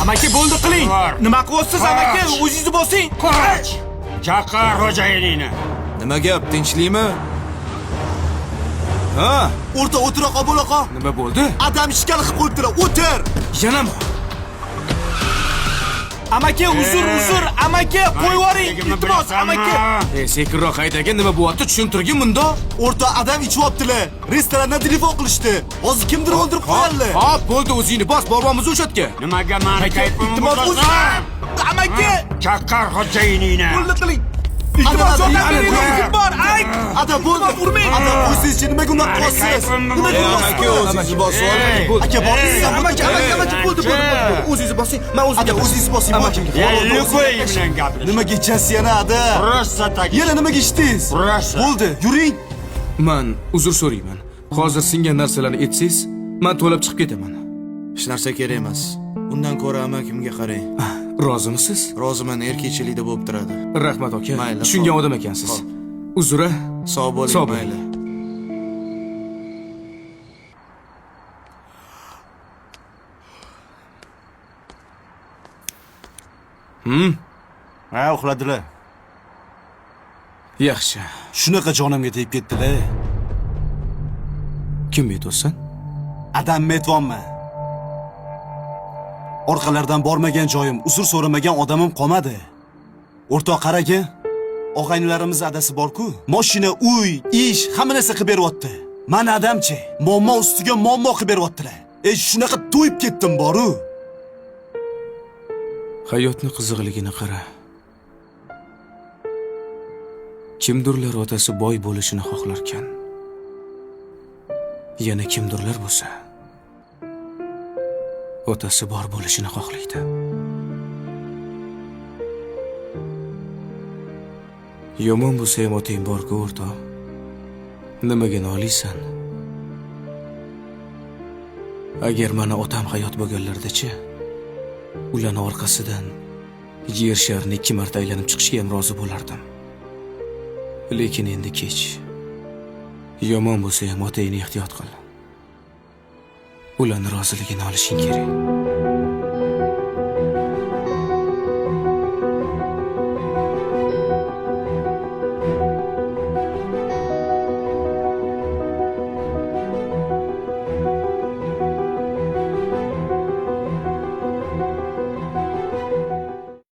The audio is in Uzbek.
Amaki bo'ldi qiling. Nima qilyapsiz amaki? O'zingizni bosing. Qoch! Chaqir xo'jayiningni. Nima gap, tinchlikmi? Ha, O'rta o'tiroq bo'laqa. nima bo'ldi? Adam ishkal qilib qo'yibdilar. O'tir. Yanami? Amaki, uzr, amaki, qo'yvoring. Iltimos, amaki. Sekinroq haydagin, nima bo'lyapti? Tushuntirgin bunda. O'rta adam ichyaptilar. Restorandan telefon qilishdi. Hozir kimdir o'ldirib qo'yganlar. Hop, bo'ldi, o'zingni bos, boramiz o'shatga. Nimaga meni kayfimni Iltimos, buzasan? amaki. Chaqir xo'jayiningni. Bo'ldi qiling. Iltimos, yordam bering. Kim bor? Ay! Adam bo'ldi. Urmang. Adam o'zingiz nimaga unaqa qilyapsiz? Nimaga unaqa Aka, o'zingizni bosib oling. Aka boringiz. Amaki, bo'ldi. O'zingizni bosing. Men Aka o'zingiz bosing. Любой bilan gaplashing. Nimaga ichasiz yana ada? Просто так. Yana nimaga ichdingiz? Rosa. Bo'ldi, yuring. Men uzr so'rayman. Hozir singan narsalarni etsangiz, men to'lab chiqib ketaman. Hech narsa kerak emas. Undan ko'ra amakimga qarang. Rozimisiz? Roziman, erkakchilikda bo'lib turadi. Rahmat aka. Mayli, Tushungan xo'p. odam ekansiz. Xo'p. Uzra. Sog' bo'ling, Sog' bo'ling. mayli. Ha, uxladilar. Yaxshi. Shunaqa jonimga tegib ketdilar. Kim aytsan? Adam metvonman. Orqalardan bormagan joyim, uzr so'ramagan odamim qolmadi. O'rtoq qaragin. Og'aynilarimiz adasi bor-ku, mashina, uy, ish, hamma narsa qilib beryapti. Mana adamchi, muammo ustiga muammo qilib beryaptilar. Shunaqa to'yib ketdim boru. Hayotni qiziqligini qara. Kimdirlar otasi boy bo'lishini xohlar ekan. Yana kimdirlar bo'lsa, otasi bor bo'lishini xohlaydi. Yomon bo'lsa ham otang bor-ku, o'rtoq. Nimaga noliysan? Agar mana otam hayot bo'lganlarda-chi, ularning orqasidan yer sharni 2 marta aylanib chiqishga ham rozi bo'lardim. Lekin endi kech. Yomon bo'lsa ham otangni ehtiyot qil. Ularning roziligini olishing kerak.